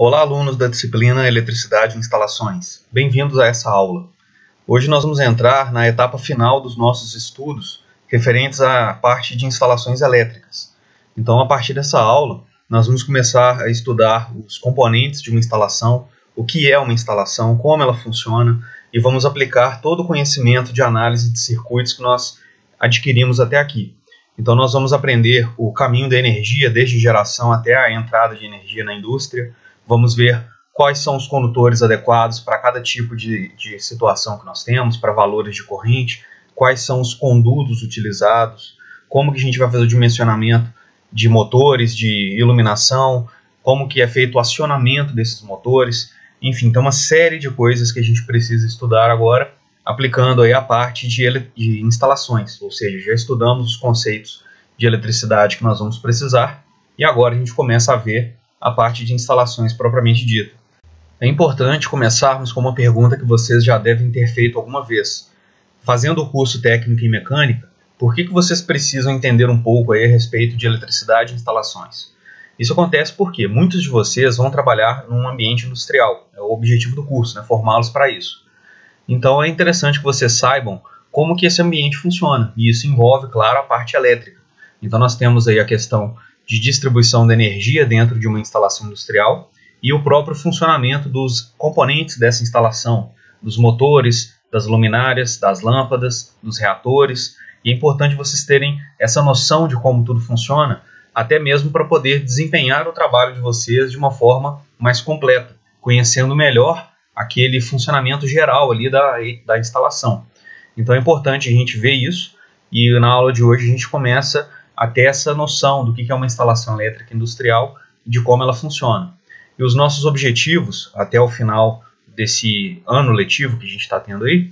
Olá, alunos da disciplina Eletricidade e Instalações. Bem-vindos a essa aula. Hoje nós vamos entrar na etapa final dos nossos estudos referentes à parte de instalações elétricas. Então, a partir dessa aula, nós vamos começar a estudar os componentes de uma instalação, o que é uma instalação, como ela funciona, e vamos aplicar todo o conhecimento de análise de circuitos que nós adquirimos até aqui. Então, nós vamos aprender o caminho da energia, desde geração até a entrada de energia na indústria. Vamos ver quais são os condutores adequados para cada tipo de situação que nós temos, para valores de corrente, quais são os condutos utilizados, como que a gente vai fazer o dimensionamento de motores, de iluminação, como que é feito o acionamento desses motores, enfim, tem uma série de coisas que a gente precisa estudar agora, aplicando aí a parte de instalações, ou seja, já estudamos os conceitos de eletricidade que nós vamos precisar, e agora a gente começa a ver a parte de instalações propriamente dita. É importante começarmos com uma pergunta que vocês já devem ter feito alguma vez. Fazendo o curso técnico em mecânica, por que vocês precisam entender um pouco aí a respeito de eletricidade e instalações? Isso acontece porque muitos de vocês vão trabalhar num ambiente industrial, é o objetivo do curso, né? Formá-los para isso. Então é interessante que vocês saibam como que esse ambiente funciona, e isso envolve, claro, a parte elétrica. Então nós temos aí a questão de distribuição da energia dentro de uma instalação industrial e o próprio funcionamento dos componentes dessa instalação, dos motores, das luminárias, das lâmpadas, dos reatores. E é importante vocês terem essa noção de como tudo funciona, até mesmo para poder desempenhar o trabalho de vocês de uma forma mais completa, conhecendo melhor aquele funcionamento geral ali da instalação. Então é importante a gente ver isso, e na aula de hoje a gente começa a ter essa noção do que é uma instalação elétrica industrial e de como ela funciona. E os nossos objetivos, até o final desse ano letivo que a gente está tendo aí,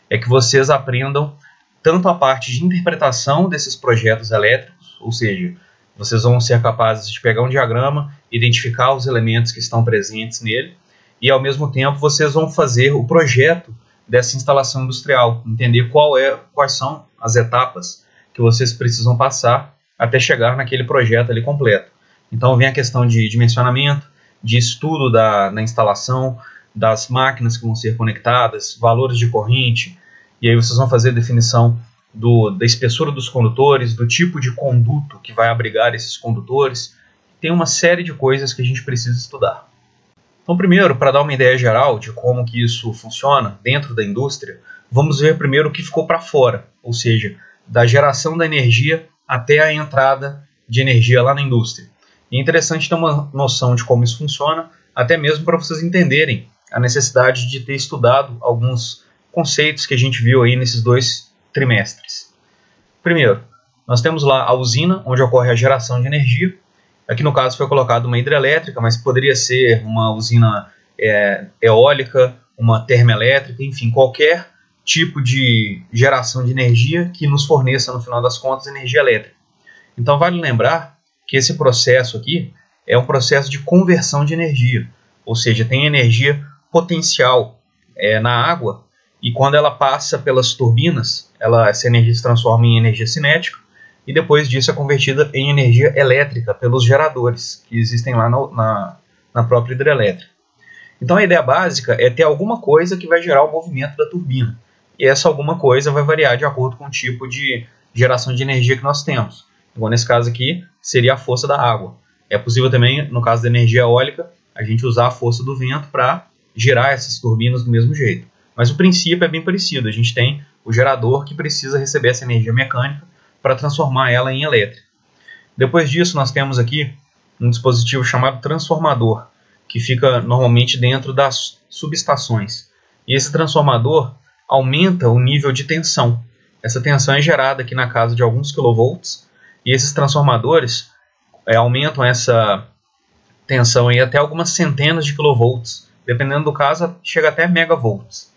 é que vocês aprendam tanto a parte de interpretação desses projetos elétricos, ou seja, vocês vão ser capazes de pegar um diagrama, identificar os elementos que estão presentes nele, e ao mesmo tempo vocês vão fazer o projeto dessa instalação industrial, entender quais são as etapas que vocês precisam passar até chegar naquele projeto ali completo. Então vem a questão de dimensionamento, de estudo da instalação, das máquinas que vão ser conectadas, valores de corrente, e aí vocês vão fazer a definição da espessura dos condutores, do tipo de conduto que vai abrigar esses condutores. Tem uma série de coisas que a gente precisa estudar. Então primeiro, para dar uma ideia geral de como que isso funciona dentro da indústria, vamos ver primeiro o que ficou para fora, ou seja, da geração da energia até a entrada de energia lá na indústria. E é interessante ter uma noção de como isso funciona, até mesmo para vocês entenderem a necessidade de ter estudado alguns conceitos que a gente viu aí nesses 2 trimestres. Primeiro, nós temos lá a usina, onde ocorre a geração de energia. Aqui no caso foi colocado uma hidrelétrica, mas poderia ser uma usina eólica, uma termoelétrica, enfim, qualquer tipo de geração de energia que nos forneça, no final das contas, energia elétrica. Então vale lembrar que esse processo aqui é um processo de conversão de energia, ou seja, tem energia potencial na água, e quando ela passa pelas turbinas, essa energia se transforma em energia cinética, e depois disso é convertida em energia elétrica pelos geradores que existem lá na própria hidrelétrica. Então a ideia básica é ter alguma coisa que vai gerar o movimento da turbina. E essa alguma coisa vai variar de acordo com o tipo de geração de energia que nós temos. Igual nesse caso aqui, seria a força da água. É possível também, no caso da energia eólica, a gente usar a força do vento para gerar essas turbinas do mesmo jeito. Mas o princípio é bem parecido. A gente tem o gerador que precisa receber essa energia mecânica para transformar ela em elétrica. Depois disso, nós temos aqui um dispositivo chamado transformador, que fica normalmente dentro das subestações. E esse transformador aumenta o nível de tensão. Essa tensão é gerada aqui na casa de alguns kilovolts, e esses transformadores aumentam essa tensão aí até algumas centenas de kilovolts, dependendo do caso, chega até megavolts.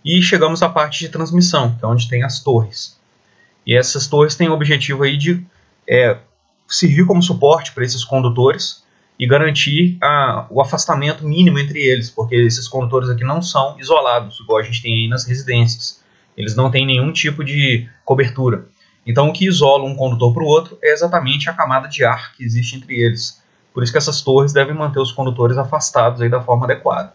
E chegamos à parte de transmissão, que é onde tem as torres. E essas torres têm o objetivo aí de servir como suporte para esses condutores e garantir o afastamento mínimo entre eles, porque esses condutores aqui não são isolados, igual a gente tem aí nas residências. Eles não têm nenhum tipo de cobertura. Então o que isola um condutor para o outro é exatamente a camada de ar que existe entre eles. Por isso que essas torres devem manter os condutores afastados aí da forma adequada.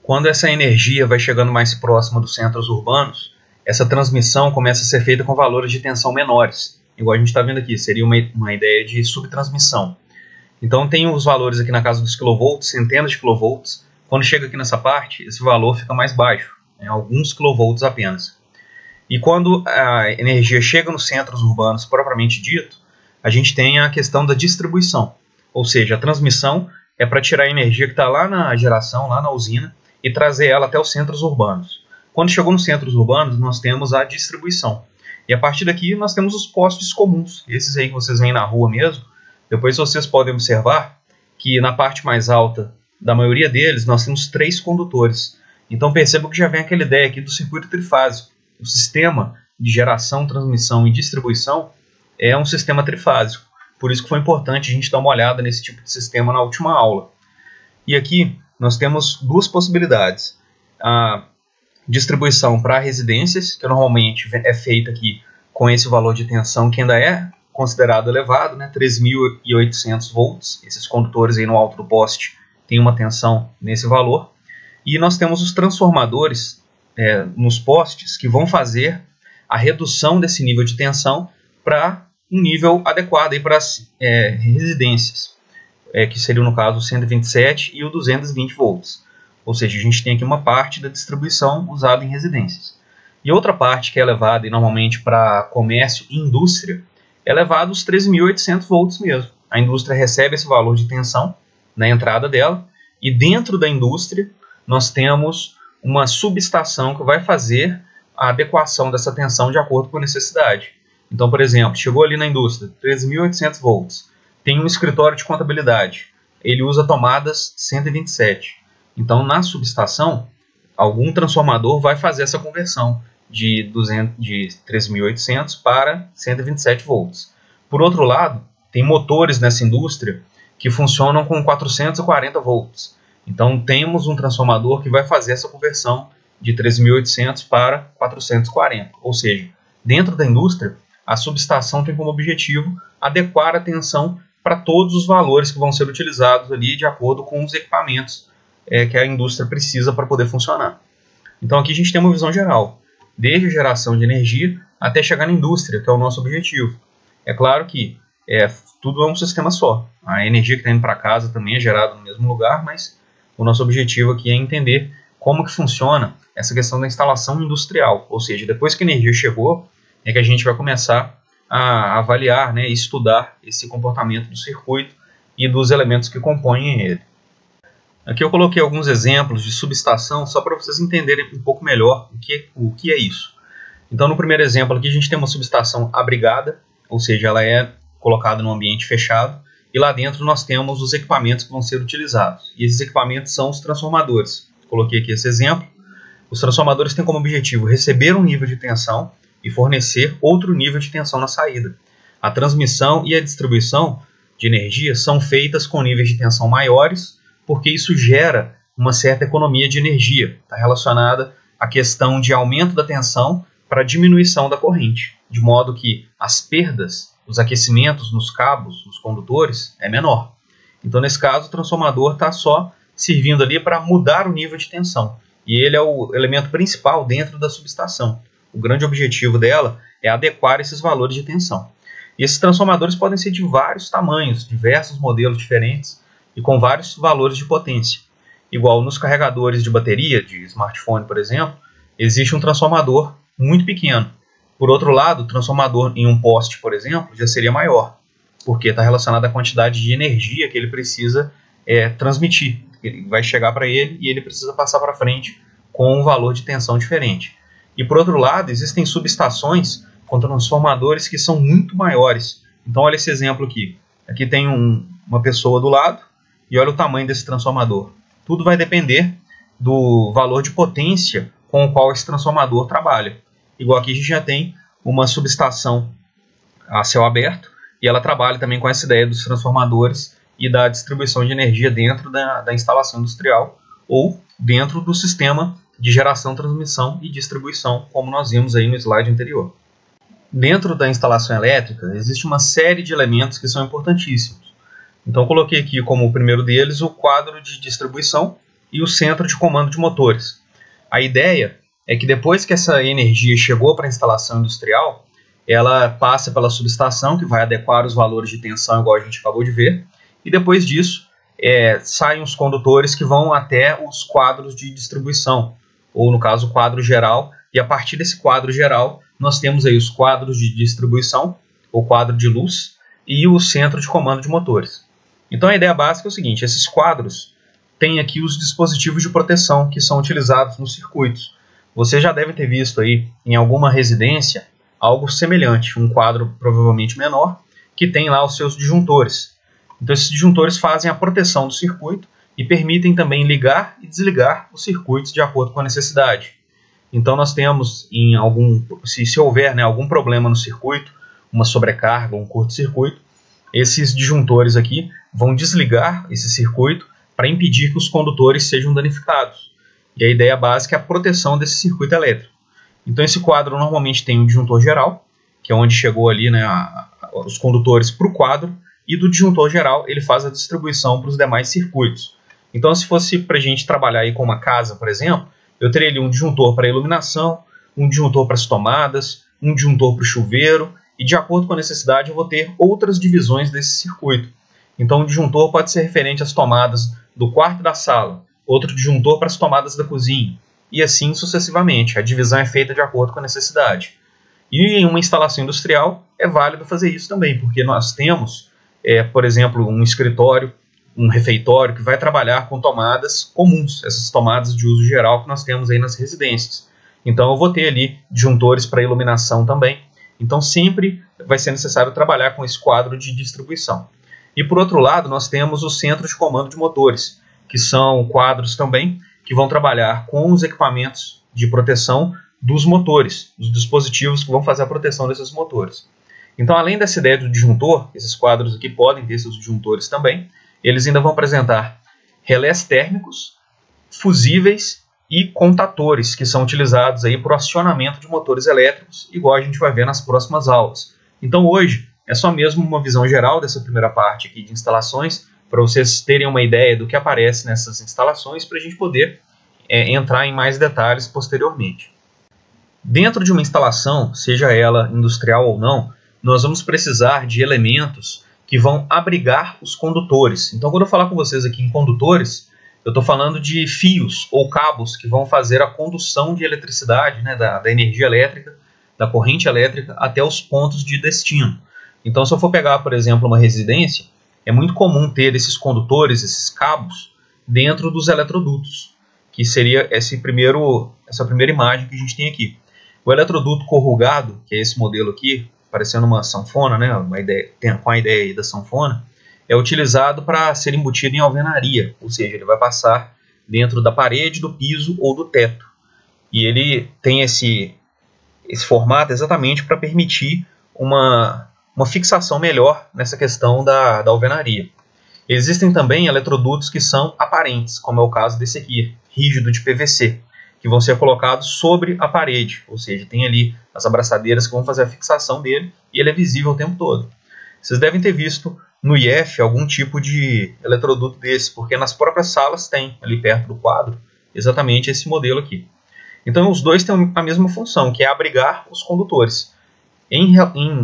Quando essa energia vai chegando mais próxima dos centros urbanos, essa transmissão começa a ser feita com valores de tensão menores. Igual a gente está vendo aqui, seria uma ideia de subtransmissão. Então tem os valores aqui na casa dos quilovolts, centenas de quilovolts. Quando chega aqui nessa parte, esse valor fica mais baixo, alguns quilovolts apenas. E quando a energia chega nos centros urbanos propriamente dito, a gente tem a questão da distribuição. Ou seja, a transmissão é para tirar a energia que está lá na geração, lá na usina, e trazer ela até os centros urbanos. Quando chegou nos centros urbanos, nós temos a distribuição. E a partir daqui nós temos os postes comuns, esses aí que vocês veem na rua mesmo. Depois vocês podem observar que na parte mais alta da maioria deles nós temos 3 condutores. Então percebam que já vem aquela ideia aqui do circuito trifásico. O sistema de geração, transmissão e distribuição é um sistema trifásico. Por isso que foi importante a gente dar uma olhada nesse tipo de sistema na última aula. E aqui nós temos 2 possibilidades. A distribuição para residências, que normalmente é feita aqui com esse valor de tensão que ainda é considerado elevado, 3.800 volts. Esses condutores aí no alto do poste têm uma tensão nesse valor. E nós temos os transformadores nos postes que vão fazer a redução desse nível de tensão para um nível adequado para as residências, que seria no caso o 127 e o 220 volts. Ou seja, a gente tem aqui uma parte da distribuição usada em residências. E outra parte que é levada normalmente para comércio e indústria é levada os 13.800 volts mesmo. A indústria recebe esse valor de tensão na entrada dela e dentro da indústria nós temos uma subestação que vai fazer a adequação dessa tensão de acordo com a necessidade. Então, por exemplo, chegou ali na indústria 13.800 volts, tem um escritório de contabilidade, ele usa tomadas 127. Então, na subestação, algum transformador vai fazer essa conversão de 3.800 para 127 volts. Por outro lado, tem motores nessa indústria que funcionam com 440 volts. Então, temos um transformador que vai fazer essa conversão de 3.800 para 440. Ou seja, dentro da indústria, a subestação tem como objetivo adequar a tensão para todos os valores que vão ser utilizados ali de acordo com os equipamentos que a indústria precisa para poder funcionar. Então aqui a gente tem uma visão geral, desde a geração de energia até chegar na indústria, que é o nosso objetivo. É claro que tudo é um sistema só. A energia que está indo para casa também é gerada no mesmo lugar, mas o nosso objetivo aqui é entender como que funciona essa questão da instalação industrial. Ou seja, depois que a energia chegou, é que a gente vai começar a avaliar, e estudar esse comportamento do circuito e dos elementos que compõem ele. Aqui eu coloquei alguns exemplos de subestação só para vocês entenderem um pouco melhor o que é isso. Então no primeiro exemplo aqui a gente tem uma subestação abrigada, ou seja, ela é colocada num ambiente fechado e lá dentro nós temos os equipamentos que vão ser utilizados. E esses equipamentos são os transformadores. Coloquei aqui esse exemplo. Os transformadores têm como objetivo receber um nível de tensão e fornecer outro nível de tensão na saída. A transmissão e a distribuição de energia são feitas com níveis de tensão maiores, porque isso gera uma certa economia de energia. Está relacionada à questão de aumento da tensão para diminuição da corrente, de modo que as perdas, os aquecimentos nos cabos, nos condutores, é menor. Então, nesse caso, o transformador está só servindo ali para mudar o nível de tensão. E ele é o elemento principal dentro da subestação. O grande objetivo dela é adequar esses valores de tensão. E esses transformadores podem ser de vários tamanhos, diversos modelos diferentes, e com vários valores de potência. Igual nos carregadores de bateria, de smartphone, por exemplo, existe um transformador muito pequeno. Por outro lado, o transformador em um poste, por exemplo, já seria maior, porque está relacionado à quantidade de energia que ele precisa transmitir. Ele vai chegar para ele e ele precisa passar para frente com um valor de tensão diferente. E por outro lado, existem subestações com transformadores que são muito maiores. Então olha esse exemplo aqui. Aqui tem uma pessoa do lado, e olha o tamanho desse transformador. Tudo vai depender do valor de potência com o qual esse transformador trabalha. Igual aqui a gente já tem uma subestação a céu aberto, e ela trabalha também com essa ideia dos transformadores e da distribuição de energia dentro da instalação industrial ou dentro do sistema de geração, transmissão e distribuição, como nós vimos aí no slide anterior. Dentro da instalação elétrica existe uma série de elementos que são importantíssimos. Então eu coloquei aqui como o primeiro deles o quadro de distribuição e o centro de comando de motores. A ideia é que depois que essa energia chegou para a instalação industrial, ela passa pela subestação, que vai adequar os valores de tensão, igual a gente acabou de ver, e depois disso saem os condutores que vão até os quadros de distribuição, ou no caso o quadro geral, e a partir desse quadro geral nós temos aí os quadros de distribuição, o quadro de luz e o centro de comando de motores. Então a ideia básica é o seguinte: esses quadros têm aqui os dispositivos de proteção que são utilizados nos circuitos. Você já deve ter visto aí em alguma residência algo semelhante, um quadro provavelmente menor, que tem lá os seus disjuntores. Então esses disjuntores fazem a proteção do circuito e permitem também ligar e desligar os circuitos de acordo com a necessidade. Então nós temos, se houver algum problema no circuito, uma sobrecarga, um curto-circuito, esses disjuntores aqui vão desligar esse circuito para impedir que os condutores sejam danificados. E a ideia básica é a proteção desse circuito elétrico. Então esse quadro normalmente tem um disjuntor geral, que é onde chegou ali os condutores para o quadro, e do disjuntor geral ele faz a distribuição para os demais circuitos. Então se fosse para a gente trabalhar aí com uma casa, por exemplo, eu teria ali um disjuntor para iluminação, um disjuntor para as tomadas, um disjuntor para o chuveiro, e de acordo com a necessidade eu vou ter outras divisões desse circuito. Então o disjuntor pode ser referente às tomadas do quarto e da sala, outro disjuntor para as tomadas da cozinha, e assim sucessivamente. A divisão é feita de acordo com a necessidade. E em uma instalação industrial é válido fazer isso também, porque nós temos, por exemplo, um escritório, um refeitório que vai trabalhar com tomadas comuns, essas tomadas de uso geral que nós temos aí nas residências. Então eu vou ter ali disjuntores para iluminação também. Então sempre vai ser necessário trabalhar com esse quadro de distribuição. E por outro lado nós temos o centro de comando de motores, que são quadros também que vão trabalhar com os equipamentos de proteção dos motores, dos dispositivos que vão fazer a proteção desses motores. Então além dessa ideia do disjuntor, esses quadros aqui podem ter seus disjuntores também, eles ainda vão apresentar relés térmicos, fusíveis e contatores, que são utilizados aí para o acionamento de motores elétricos, igual a gente vai ver nas próximas aulas. Então hoje é só mesmo uma visão geral dessa primeira parte aqui de instalações, para vocês terem uma ideia do que aparece nessas instalações, para a gente poder entrar em mais detalhes posteriormente. Dentro de uma instalação, seja ela industrial ou não, nós vamos precisar de elementos que vão abrigar os condutores. Então quando eu falar com vocês aqui em condutores, eu estou falando de fios ou cabos que vão fazer a condução de eletricidade, da energia elétrica, da corrente elétrica, até os pontos de destino. Então se eu for pegar, por exemplo, uma residência, é muito comum ter esses condutores, esses cabos, dentro dos eletrodutos, que seria essa primeira imagem que a gente tem aqui. O eletroduto corrugado, que é esse modelo aqui, parecendo uma sanfona, com a ideia aí da sanfona, é utilizado para ser embutido em alvenaria, ou seja, ele vai passar dentro da parede, do piso ou do teto. E ele tem esse formato exatamente para permitir uma fixação melhor nessa questão da alvenaria. Existem também eletrodutos que são aparentes, como é o caso desse aqui, rígido de PVC, que vão ser colocados sobre a parede, ou seja, tem ali as abraçadeiras que vão fazer a fixação dele e ele é visível o tempo todo. Vocês devem ter visto no IF algum tipo de eletroduto desse, porque nas próprias salas tem, ali perto do quadro, exatamente esse modelo aqui. Então os dois têm a mesma função, que é abrigar os condutores. Em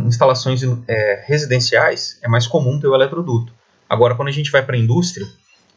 instalações residenciais é mais comum ter o eletroduto. Agora, quando a gente vai para a indústria,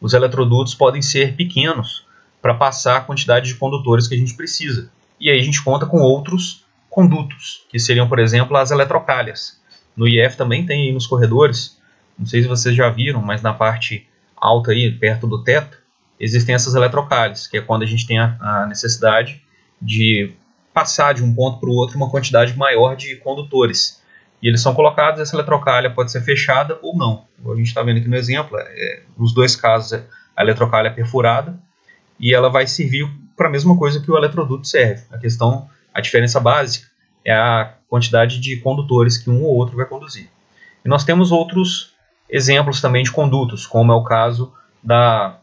os eletrodutos podem ser pequenos para passar a quantidade de condutores que a gente precisa. E aí a gente conta com outros condutos, que seriam, por exemplo, as eletrocalhas. No IF também tem aí nos corredores, não sei se vocês já viram, mas na parte alta aí, perto do teto, existem essas eletrocalhas, que é quando a gente tem a necessidade de passar de um ponto para o outro uma quantidade maior de condutores. E eles são colocados, essa eletrocalha pode ser fechada ou não. A gente está vendo aqui no exemplo, nos dois casos a eletrocalha é perfurada e ela vai servir para a mesma coisa que o eletroduto serve. A diferença básica é a quantidade de condutores que um ou outro vai conduzir. E nós temos outros exemplos também de condutos, como é o caso da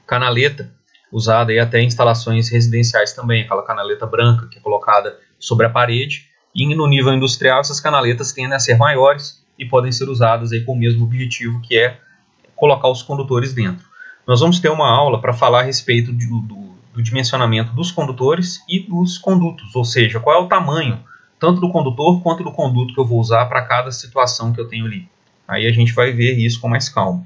canaleta, usada aí até em instalações residenciais também, aquela canaleta branca que é colocada sobre a parede. E no nível industrial essas canaletas tendem a ser maiores e podem ser usadas aí com o mesmo objetivo, que é colocar os condutores dentro. Nós vamos ter uma aula para falar a respeito do dimensionamento dos condutores e dos condutos, ou seja, qual é o tamanho tanto do condutor quanto do conduto que eu vou usar para cada situação que eu tenho ali. Aí a gente vai ver isso com mais calma.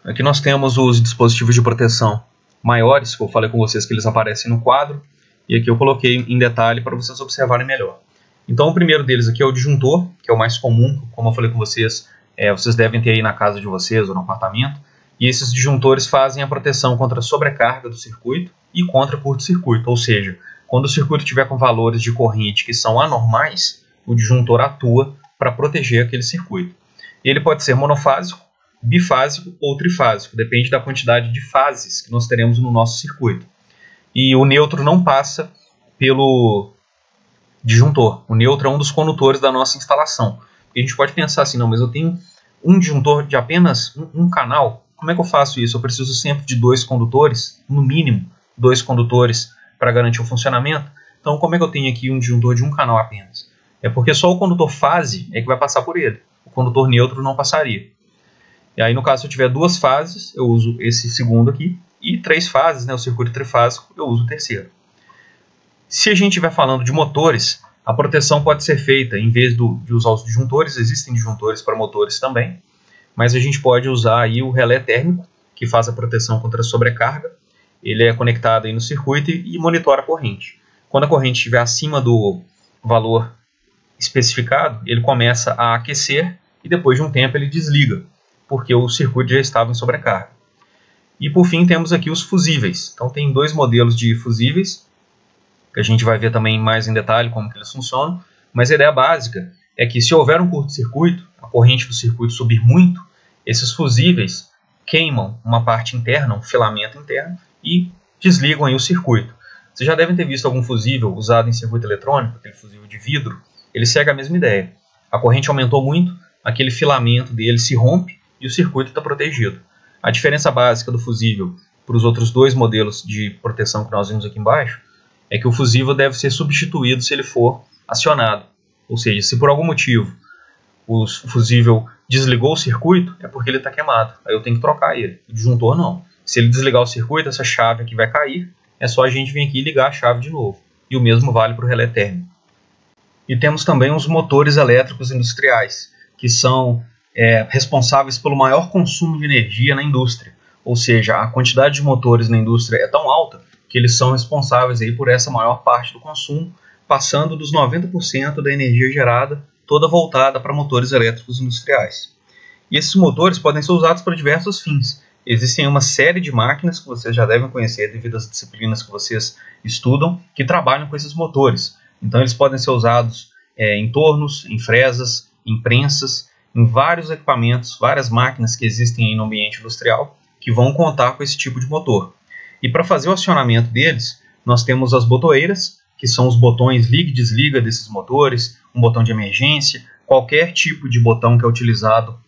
Aqui nós temos os dispositivos de proteção maiores, que eu falei com vocês que eles aparecem no quadro, e aqui eu coloquei em detalhe para vocês observarem melhor. Então o primeiro deles aqui é o disjuntor, que é o mais comum, como eu falei com vocês, vocês devem ter aí na casa de vocês ou no apartamento, e esses disjuntores fazem a proteção contra a sobrecarga do circuito e contra curto-circuito, ou seja, quando o circuito estiver com valores de corrente que são anormais, o disjuntor atua para proteger aquele circuito. Ele pode ser monofásico, bifásico ou trifásico, depende da quantidade de fases que nós teremos no nosso circuito. E o neutro não passa pelo disjuntor. O neutro é um dos condutores da nossa instalação. E a gente pode pensar assim, não, mas eu tenho um disjuntor de apenas um canal, como é que eu faço isso? Eu preciso sempre de 2 condutores, no mínimo 2 condutores, para garantir o funcionamento. Então, como é que eu tenho aqui um disjuntor de um canal apenas? É porque só o condutor fase é que vai passar por ele. O condutor neutro não passaria. E aí, no caso, se eu tiver 2 fases, eu uso esse segundo aqui. E 3 fases, né, o circuito trifásico, eu uso o terceiro. Se a gente estiver falando de motores, a proteção pode ser feita, em vez de usar os disjuntores, existem disjuntores para motores também, mas a gente pode usar aí o relé térmico, que faz a proteção contra a sobrecarga. Ele é conectado aí no circuito e monitora a corrente. Quando a corrente estiver acima do valor especificado, ele começa a aquecer e depois de um tempo ele desliga, porque o circuito já estava em sobrecarga. E por fim temos aqui os fusíveis. Então tem 2 modelos de fusíveis, que a gente vai ver também mais em detalhe como que eles funcionam, mas a ideia básica é que se houver um curto-circuito, a corrente do circuito subir muito, esses fusíveis queimam uma parte interna, um filamento interno, e desligam aí o circuito. Vocês já devem ter visto algum fusível usado em circuito eletrônico, aquele fusível de vidro, ele segue a mesma ideia. A corrente aumentou muito, aquele filamento dele se rompe e o circuito está protegido. A diferença básica do fusível para os outros 2 modelos de proteção que nós vimos aqui embaixo é que o fusível deve ser substituído se ele for acionado. Ou seja, se por algum motivo o fusível desligou o circuito, é porque ele está queimado. Aí eu tenho que trocar ele. O disjuntor não. Se ele desligar o circuito, essa chave aqui vai cair. É só a gente vir aqui e ligar a chave de novo. E o mesmo vale para o relé térmico. E temos também os motores elétricos industriais, que são responsáveis pelo maior consumo de energia na indústria. Ou seja, a quantidade de motores na indústria é tão alta que eles são responsáveis aí por essa maior parte do consumo, passando dos 90% da energia gerada, toda voltada para motores elétricos industriais. E esses motores podem ser usados para diversos fins. Existem uma série de máquinas que vocês já devem conhecer devido às disciplinas que vocês estudam, que trabalham com esses motores. Então eles podem ser usados em tornos, em fresas, em prensas, em vários equipamentos, várias máquinas que existem aí no ambiente industrial que vão contar com esse tipo de motor. E para fazer o acionamento deles, nós temos as botoeiras, que são os botões liga e desliga desses motores, um botão de emergência, qualquer tipo de botão que é utilizado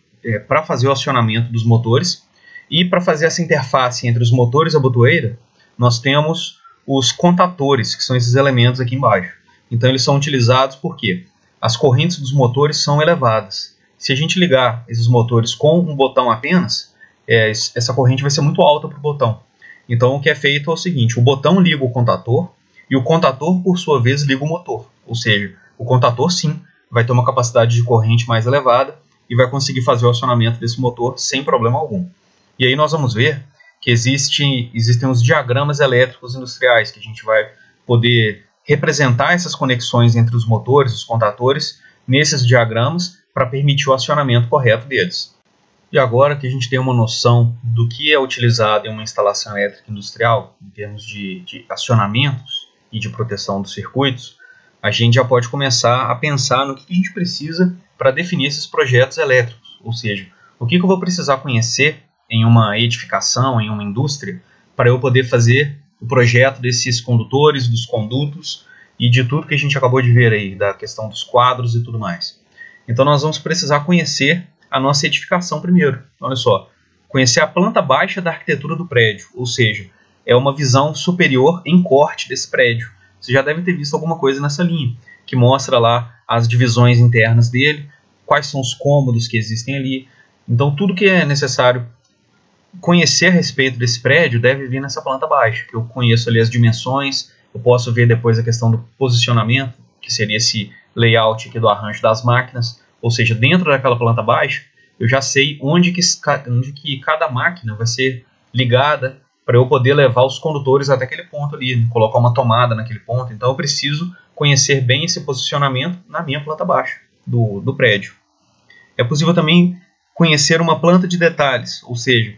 para fazer o acionamento dos motores. E para fazer essa interface entre os motores e a botoeira, nós temos os contatores, que são esses elementos aqui embaixo. Então eles são utilizados porque as correntes dos motores são elevadas. Se a gente ligar esses motores com um botão apenas, essa corrente vai ser muito alta para o botão. Então o que é feito é o seguinte, o botão liga o contator e o contator, por sua vez, liga o motor. Ou seja, o contator sim vai ter uma capacidade de corrente mais elevada e vai conseguir fazer o acionamento desse motor sem problema algum. E aí nós vamos ver que existem os diagramas elétricos industriais, que a gente vai poder representar essas conexões entre os motores e os contatores nesses diagramas para permitir o acionamento correto deles. E agora que a gente tem uma noção do que é utilizado em uma instalação elétrica industrial, em termos de acionamentos e de proteção dos circuitos, a gente já pode começar a pensar no que a gente precisa para definir esses projetos elétricos. Ou seja, o que eu vou precisar conhecer em uma edificação, em uma indústria, para eu poder fazer o projeto desses condutores, dos condutos e de tudo que a gente acabou de ver aí, da questão dos quadros e tudo mais. Então nós vamos precisar conhecer a nossa edificação primeiro. Olha só, conhecer a planta baixa da arquitetura do prédio, ou seja, é uma visão superior em corte desse prédio. Você já deve ter visto alguma coisa nessa linha, que mostra lá as divisões internas dele, quais são os cômodos que existem ali. Então tudo que é necessário conhecer a respeito desse prédio deve vir nessa planta baixa, que eu conheço ali as dimensões, eu posso ver depois a questão do posicionamento, que seria esse layout aqui do arranjo das máquinas, ou seja, dentro daquela planta baixa, eu já sei onde que cada máquina vai ser ligada para eu poder levar os condutores até aquele ponto ali, colocar uma tomada naquele ponto. Então eu preciso conhecer bem esse posicionamento na minha planta baixa do prédio. É possível também conhecer uma planta de detalhes, ou seja,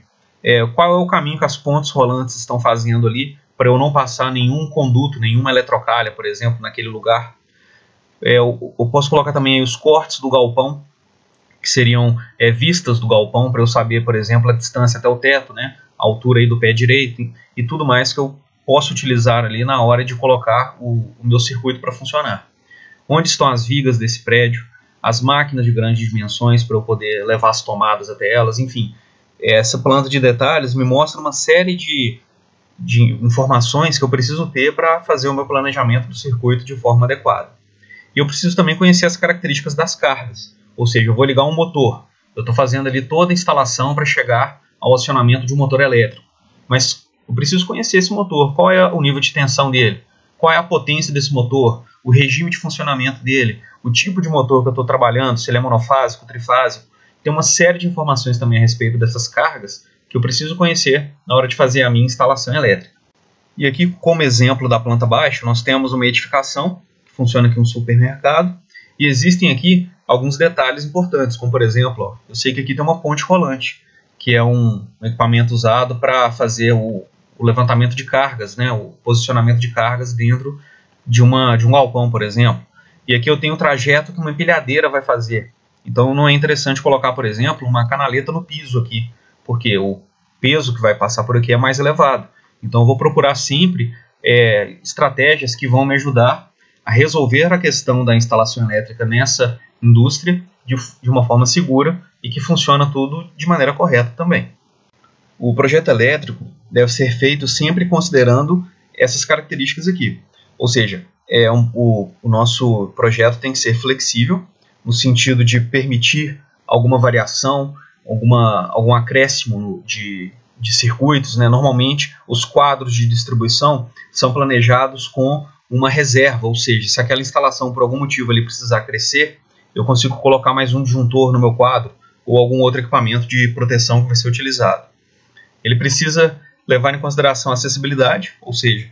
qual é o caminho que as pontes rolantes estão fazendo ali para eu não passar nenhum conduto, nenhuma eletrocalha, por exemplo, naquele lugar. Eu posso colocar também os cortes do galpão, que seriam vistas do galpão, para eu saber, por exemplo, a distância até o teto, né, a altura aí do pé direito e tudo mais que eu posso utilizar ali na hora de colocar o meu circuito para funcionar. Onde estão as vigas desse prédio, as máquinas de grandes dimensões para eu poder levar as tomadas até elas, enfim. Essa planta de detalhes me mostra uma série de informações que eu preciso ter para fazer o meu planejamento do circuito de forma adequada. E eu preciso também conhecer as características das cargas, ou seja, eu vou ligar um motor, eu estou fazendo ali toda a instalação para chegar ao acionamento de um motor elétrico, mas eu preciso conhecer esse motor, qual é o nível de tensão dele, qual é a potência desse motor, o regime de funcionamento dele, o tipo de motor que eu estou trabalhando, se ele é monofásico, trifásico. Tem uma série de informações também a respeito dessas cargas que eu preciso conhecer na hora de fazer a minha instalação elétrica. E aqui, como exemplo da planta baixa, nós temos uma edificação que funciona aqui um supermercado, e existem aqui alguns detalhes importantes, como por exemplo, eu sei que aqui tem uma ponte rolante, que é um equipamento usado para fazer o levantamento de cargas, né, o posicionamento de cargas dentro de um galpão, por exemplo. E aqui eu tenho o trajeto que uma empilhadeira vai fazer. Então não é interessante colocar, por exemplo, uma canaleta no piso aqui, porque o peso que vai passar por aqui é mais elevado. Então eu vou procurar sempre estratégias que vão me ajudar a resolver a questão da instalação elétrica nessa indústria de uma forma segura e que funciona tudo de maneira correta também. O projeto elétrico deve ser feito sempre considerando essas características aqui. Ou seja, o nosso projeto tem que ser flexível, no sentido de permitir alguma variação, algum acréscimo de circuitos, né? Normalmente, os quadros de distribuição são planejados com uma reserva, ou seja, se aquela instalação por algum motivo ali precisar crescer, eu consigo colocar mais um disjuntor no meu quadro ou algum outro equipamento de proteção que vai ser utilizado. Ele precisa levar em consideração a acessibilidade, ou seja,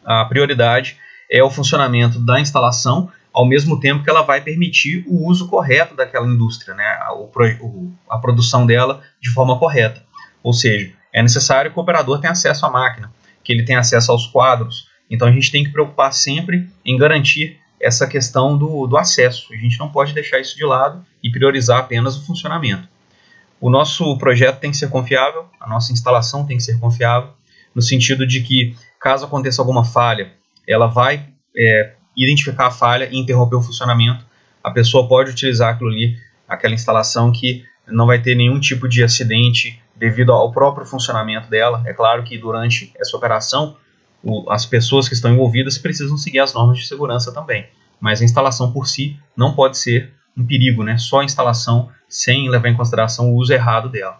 a prioridade é o funcionamento da instalação, ao mesmo tempo que ela vai permitir o uso correto daquela indústria, né? A produção dela de forma correta. Ou seja, é necessário que o operador tenha acesso à máquina, que ele tenha acesso aos quadros. Então a gente tem que preocupar sempre em garantir essa questão do acesso. A gente não pode deixar isso de lado e priorizar apenas o funcionamento. O nosso projeto tem que ser confiável, a nossa instalação tem que ser confiável, no sentido de que, caso aconteça alguma falha, ela vai identificar a falha e interromper o funcionamento. A pessoa pode utilizar aquilo ali, aquela instalação, que não vai ter nenhum tipo de acidente devido ao próprio funcionamento dela. É claro que durante essa operação, as pessoas que estão envolvidas precisam seguir as normas de segurança também, mas a instalação por si não pode ser um perigo, né? Só a instalação sem levar em consideração o uso errado dela.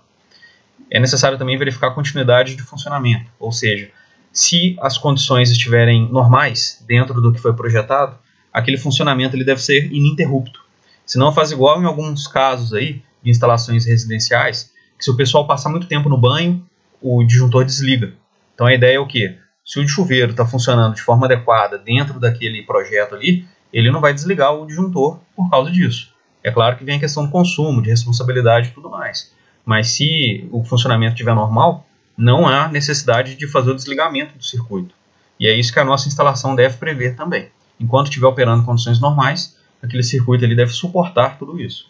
É necessário também verificar a continuidade de funcionamento, ou seja, se as condições estiverem normais dentro do que foi projetado, aquele funcionamento ele deve ser ininterrupto. Senão faz igual em alguns casos aí de instalações residenciais, que se o pessoal passar muito tempo no banho, o disjuntor desliga. Então a ideia é o quê? Se o chuveiro está funcionando de forma adequada dentro daquele projeto ali, ele não vai desligar o disjuntor por causa disso. É claro que vem a questão do consumo, de responsabilidade e tudo mais. Mas se o funcionamento estiver normal, não há necessidade de fazer o desligamento do circuito. E é isso que a nossa instalação deve prever também. Enquanto estiver operando em condições normais, aquele circuito ele deve suportar tudo isso.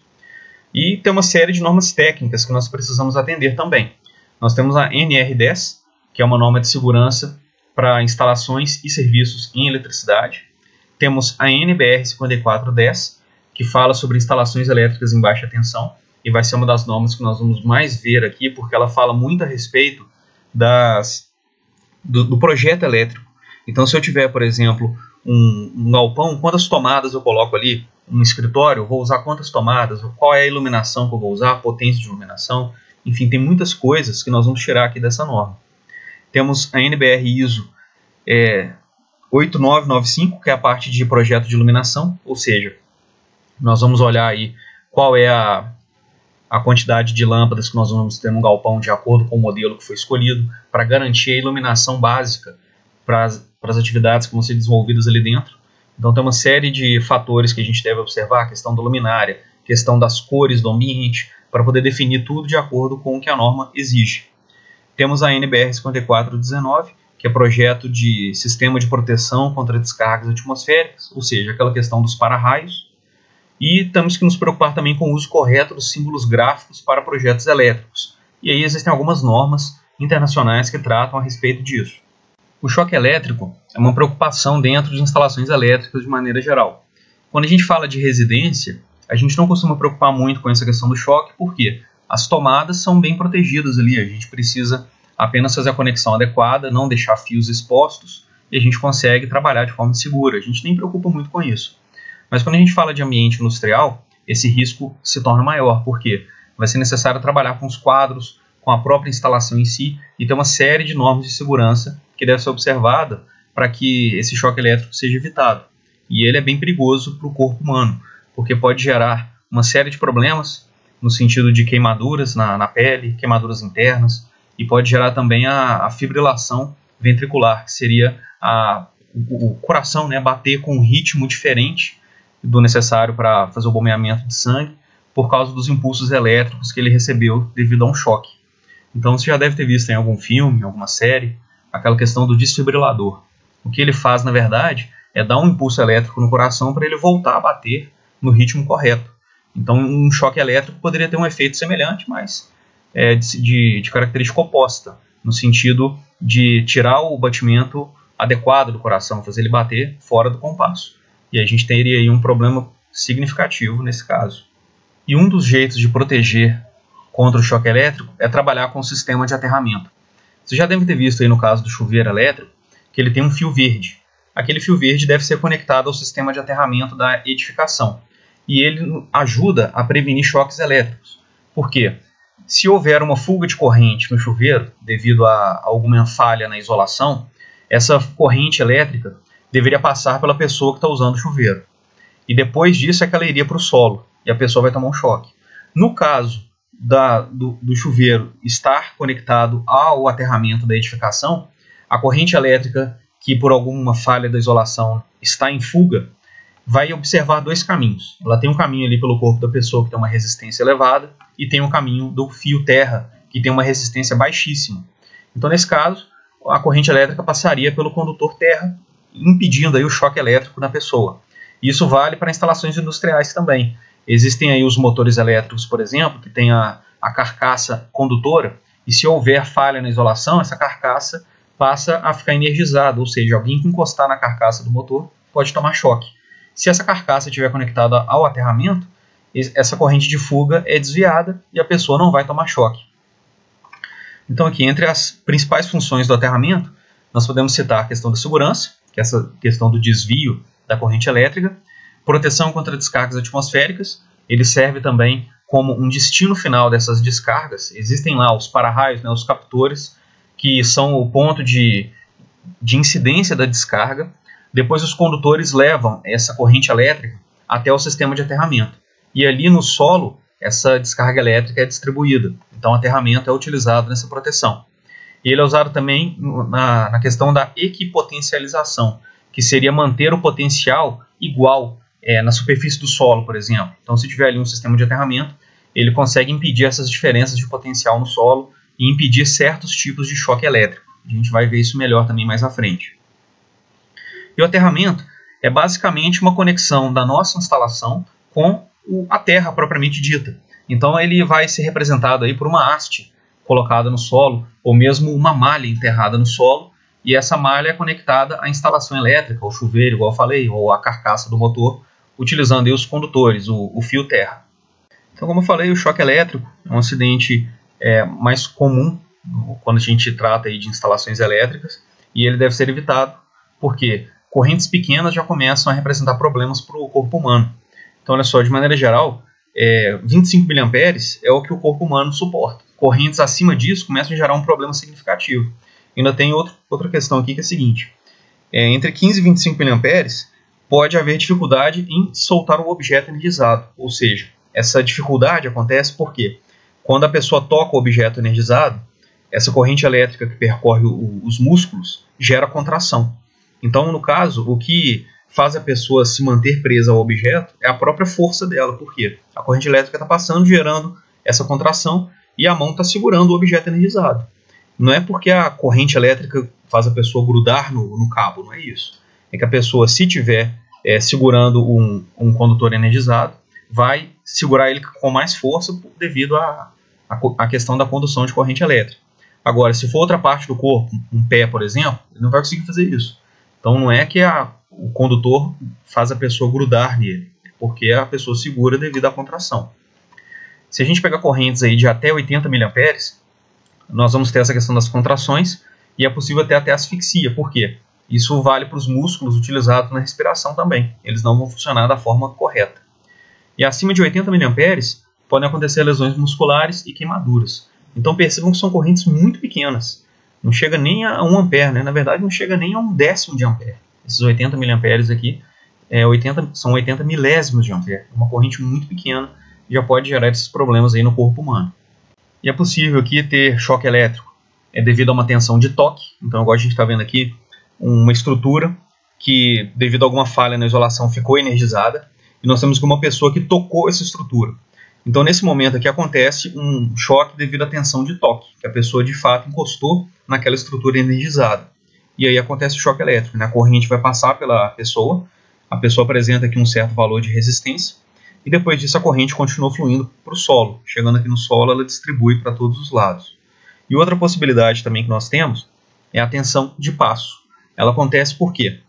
E tem uma série de normas técnicas que nós precisamos atender também. Nós temos a NR10, que é uma norma de segurança para instalações e serviços em eletricidade. Temos a NBR 5410, que fala sobre instalações elétricas em baixa tensão, e vai ser uma das normas que nós vamos mais ver aqui, porque ela fala muito a respeito do projeto elétrico. Então, se eu tiver, por exemplo, um galpão, quantas tomadas eu coloco ali? Um escritório, eu vou usar quantas tomadas? Qual é a iluminação que eu vou usar? A potência de iluminação? Enfim, tem muitas coisas que nós vamos tirar aqui dessa norma. Temos a NBR ISO 8995, que é a parte de projeto de iluminação, ou seja, nós vamos olhar aí qual é a quantidade de lâmpadas que nós vamos ter no galpão de acordo com o modelo que foi escolhido, para garantir a iluminação básica para as atividades que vão ser desenvolvidas ali dentro. Então tem uma série de fatores que a gente deve observar, a questão da luminária, questão das cores do ambiente, para poder definir tudo de acordo com o que a norma exige. Temos a NBR 5419, que é projeto de sistema de proteção contra descargas atmosféricas, ou seja, aquela questão dos para-raios. E temos que nos preocupar também com o uso correto dos símbolos gráficos para projetos elétricos. E aí existem algumas normas internacionais que tratam a respeito disso. O choque elétrico é uma preocupação dentro de instalações elétricas de maneira geral. Quando a gente fala de residência, a gente não costuma preocupar muito com essa questão do choque, porque as tomadas são bem protegidas ali, a gente precisa apenas fazer a conexão adequada, não deixar fios expostos, e a gente consegue trabalhar de forma segura, a gente nem preocupa muito com isso. Mas quando a gente fala de ambiente industrial, esse risco se torna maior, porque vai ser necessário trabalhar com os quadros, com a própria instalação em si, e ter uma série de normas de segurança que deve ser observada para que esse choque elétrico seja evitado. E ele é bem perigoso para o corpo humano, porque pode gerar uma série de problemas, no sentido de queimaduras na pele, queimaduras internas, e pode gerar também a fibrilação ventricular, que seria o coração, né, bater com um ritmo diferente do necessário para fazer o bombeamento de sangue, por causa dos impulsos elétricos que ele recebeu devido a um choque. Então você já deve ter visto em algum filme, em alguma série, aquela questão do desfibrilador. O que ele faz, na verdade, é dar um impulso elétrico no coração para ele voltar a bater no ritmo correto. Então um choque elétrico poderia ter um efeito semelhante, mas de característica oposta, no sentido de tirar o batimento adequado do coração, fazer ele bater fora do compasso. E a gente teria aí um problema significativo nesse caso. E um dos jeitos de proteger contra o choque elétrico é trabalhar com o sistema de aterramento. Você já deve ter visto aí no caso do chuveiro elétrico que ele tem um fio verde. Aquele fio verde deve ser conectado ao sistema de aterramento da edificação. E ele ajuda a prevenir choques elétricos. Por quê? Se houver uma fuga de corrente no chuveiro, devido a alguma falha na isolação, essa corrente elétrica deveria passar pela pessoa que está usando o chuveiro. E depois disso é que ela iria para o solo, e a pessoa vai tomar um choque. No caso do chuveiro estar conectado ao aterramento da edificação, a corrente elétrica que por alguma falha da isolação está em fuga, vai observar dois caminhos. Ela tem um caminho ali pelo corpo da pessoa que tem uma resistência elevada e tem um caminho do fio terra que tem uma resistência baixíssima. Então nesse caso, a corrente elétrica passaria pelo condutor terra, impedindo aí o choque elétrico na pessoa. Isso vale para instalações industriais também. Existem aí os motores elétricos, por exemplo, que tem a carcaça condutora, e se houver falha na isolação, essa carcaça passa a ficar energizada, ou seja, alguém que encostar na carcaça do motor pode tomar choque. Se essa carcaça estiver conectada ao aterramento, essa corrente de fuga é desviada e a pessoa não vai tomar choque. Então aqui, entre as principais funções do aterramento, nós podemos citar a questão da segurança, que é essa questão do desvio da corrente elétrica, proteção contra descargas atmosféricas, ele serve também como um destino final dessas descargas. Existem lá os para-raios, né, os captores, que são o ponto de incidência da descarga. Depois os condutores levam essa corrente elétrica até o sistema de aterramento. E ali no solo, essa descarga elétrica é distribuída. Então o aterramento é utilizado nessa proteção. E ele é usado também na questão da equipotencialização, que seria manter o potencial igual na superfície do solo, por exemplo. Então se tiver ali um sistema de aterramento, ele consegue impedir essas diferenças de potencial no solo e impedir certos tipos de choque elétrico. A gente vai ver isso melhor também mais à frente. E o aterramento é basicamente uma conexão da nossa instalação com a terra propriamente dita. Então ele vai ser representado aí por uma haste colocada no solo, ou mesmo uma malha enterrada no solo, e essa malha é conectada à instalação elétrica, ao chuveiro, igual eu falei, ou à carcaça do motor, utilizando aí os condutores, o fio terra. Então, como eu falei, o choque elétrico é um acidente mais comum quando a gente trata aí de instalações elétricas, e ele deve ser evitado, porque correntes pequenas já começam a representar problemas para o corpo humano. Então, olha só, de maneira geral, 25 mA é o que o corpo humano suporta. correntes acima disso começam a gerar um problema significativo. Ainda tem outra questão aqui que é a seguinte: entre 15 e 25 mA pode haver dificuldade em soltar o objeto energizado, ou seja, essa dificuldade acontece porque quando a pessoa toca o objeto energizado, essa corrente elétrica que percorre os músculos gera contração. Então, no caso, o que faz a pessoa se manter presa ao objeto é a própria força dela, porque a corrente elétrica está passando, gerando essa contração, e a mão está segurando o objeto energizado. Não é porque a corrente elétrica faz a pessoa grudar no cabo, não é isso. É que a pessoa, se estiver segurando um condutor energizado, vai segurar ele com mais força devido à questão da condução de corrente elétrica. Agora, se for outra parte do corpo, um pé, por exemplo, ele não vai conseguir fazer isso. Então, não é que o condutor faz a pessoa grudar nele, é porque a pessoa segura devido à contração. Se a gente pegar correntes aí de até 80 mA, nós vamos ter essa questão das contrações e é possível ter até asfixia. Por quê? Isso vale para os músculos utilizados na respiração também. Eles não vão funcionar da forma correta. E acima de 80 mA podem acontecer lesões musculares e queimaduras. Então percebam que são correntes muito pequenas. Não chega nem a 1 ampere, né? Na verdade não chega nem a 1/10 de ampere. Esses 80 mA aqui são 80 milésimos de ampere. Uma corrente muito pequena já pode gerar esses problemas aí no corpo humano. E é possível aqui ter choque elétrico devido a uma tensão de toque. Então, igual a gente está vendo aqui, uma estrutura que, devido a alguma falha na isolação, ficou energizada. E nós temos uma pessoa que tocou essa estrutura. Então, nesse momento aqui, acontece um choque devido à tensão de toque, que a pessoa, de fato, encostou naquela estrutura energizada. E aí acontece o choque elétrico, né? A corrente vai passar pela pessoa, a pessoa apresenta aqui um certo valor de resistência, e depois disso a corrente continua fluindo para o solo. Chegando aqui no solo, ela distribui para todos os lados. E outra possibilidade também que nós temos é a tensão de passo. Ela acontece por quê?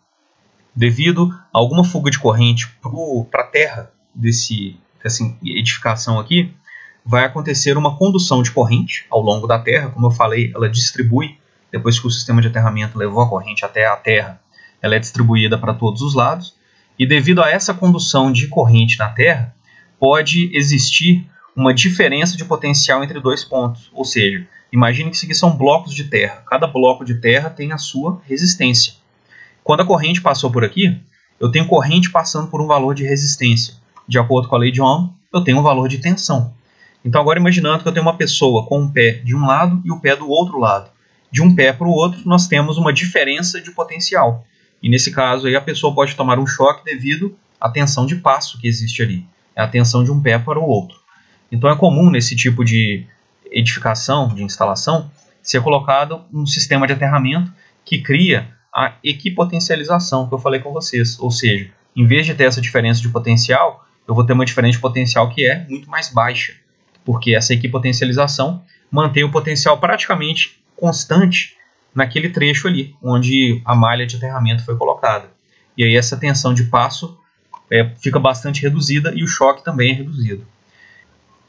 Devido a alguma fuga de corrente para a terra dessa edificação aqui, vai acontecer uma condução de corrente ao longo da terra. Como eu falei, ela distribui, depois que o sistema de aterramento levou a corrente até a terra, ela é distribuída para todos os lados. E devido a essa condução de corrente na terra, pode existir uma diferença de potencial entre dois pontos. Ou seja, imagine que isso aqui são blocos de terra. Cada bloco de terra tem a sua resistência. Quando a corrente passou por aqui, eu tenho corrente passando por um valor de resistência. De acordo com a lei de Ohm, eu tenho um valor de tensão. Então, agora imaginando que eu tenho uma pessoa com um pé de um lado e o pé do outro lado. De um pé para o outro, nós temos uma diferença de potencial. E nesse caso, aí, a pessoa pode tomar um choque devido à tensão de passo que existe ali. É a tensão de um pé para o outro. Então, é comum nesse tipo de edificação, de instalação, ser colocado um sistema de aterramento que cria a equipotencialização que eu falei com vocês. Ou seja, em vez de ter essa diferença de potencial, eu vou ter uma diferença de potencial que é muito mais baixa. Porque essa equipotencialização mantém o potencial praticamente constante naquele trecho ali, onde a malha de aterramento foi colocada. E aí essa tensão de passo fica bastante reduzida e o choque também é reduzido.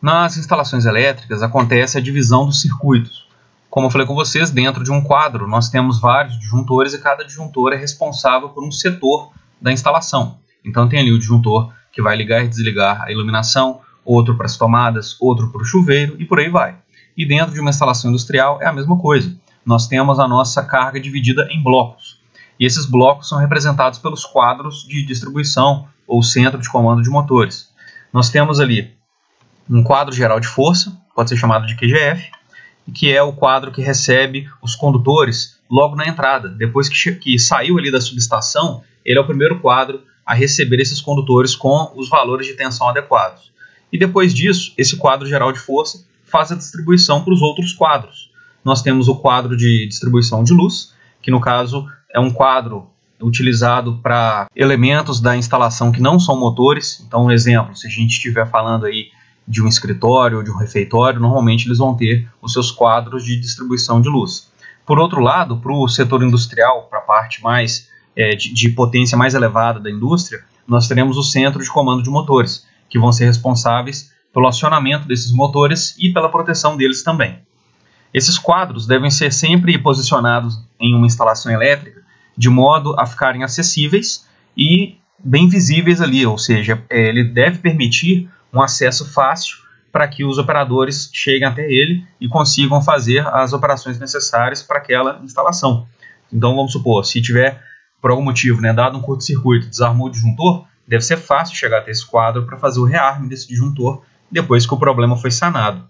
Nas instalações elétricas acontece a divisão dos circuitos. Como eu falei com vocês, dentro de um quadro nós temos vários disjuntores e cada disjuntor é responsável por um setor da instalação. Então tem ali o disjuntor que vai ligar e desligar a iluminação, outro para as tomadas, outro para o chuveiro e por aí vai. E dentro de uma instalação industrial é a mesma coisa. Nós temos a nossa carga dividida em blocos. E esses blocos são representados pelos quadros de distribuição ou centro de comando de motores. Nós temos ali um quadro geral de força, pode ser chamado de QGF, que é o quadro que recebe os condutores logo na entrada. Depois que saiu ali da subestação, ele é o primeiro quadro a receber esses condutores com os valores de tensão adequados. E depois disso, esse quadro geral de força faz a distribuição para os outros quadros. Nós temos o quadro de distribuição de luz, que no caso é um quadro utilizado para elementos da instalação que não são motores. Então, um exemplo, se a gente estiver falando aí de um escritório ou de um refeitório, normalmente eles vão ter os seus quadros de distribuição de luz. Por outro lado, para o setor industrial, para a parte mais de potência mais elevada da indústria, nós teremos o centro de comando de motores, que vão ser responsáveis pelo acionamento desses motores e pela proteção deles também. Esses quadros devem ser sempre posicionados em uma instalação elétrica de modo a ficarem acessíveis e bem visíveis ali, ou seja, ele deve permitir um acesso fácil para que os operadores cheguem até ele e consigam fazer as operações necessárias para aquela instalação. Então vamos supor, se tiver por algum motivo, dado um curto-circuito, desarmou o disjuntor, deve ser fácil chegar até esse quadro para fazer o rearme desse disjuntor depois que o problema foi sanado.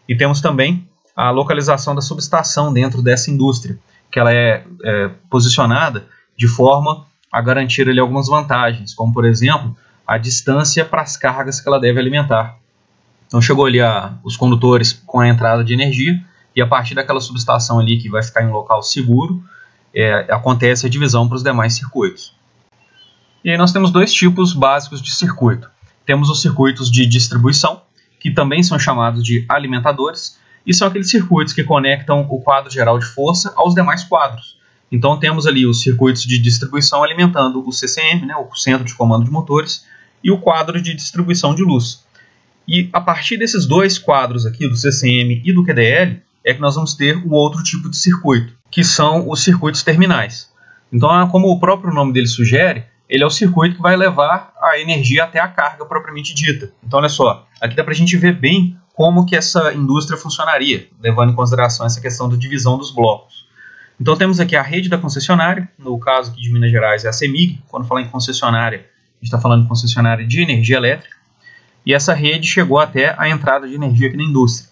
E temos também a localização da subestação dentro dessa indústria, que ela é posicionada de forma a garantir ali algumas vantagens, como por exemplo, a distância para as cargas que ela deve alimentar. Então chegou ali os condutores com a entrada de energia e a partir daquela subestação ali que vai ficar em um local seguro, acontece a divisão para os demais circuitos. E aí nós temos dois tipos básicos de circuito. Temos os circuitos de distribuição, que também são chamados de alimentadores, e são aqueles circuitos que conectam o quadro geral de força aos demais quadros. Então temos ali os circuitos de distribuição alimentando o CCM, o centro de comando de motores, e o quadro de distribuição de luz. E a partir desses dois quadros aqui, do CCM e do QDL, é que nós vamos ter o outro tipo de circuito, que são os circuitos terminais. Então, como o próprio nome dele sugere, ele é o circuito que vai levar a energia até a carga propriamente dita. Então, olha só, aqui dá para a gente ver bem como que essa indústria funcionaria, levando em consideração essa questão da divisão dos blocos. Então, temos aqui a rede da concessionária, no caso aqui de Minas Gerais é a CEMIG. Quando falar em concessionária, a gente está falando de concessionária de energia elétrica. E essa rede chegou até a entrada de energia aqui na indústria.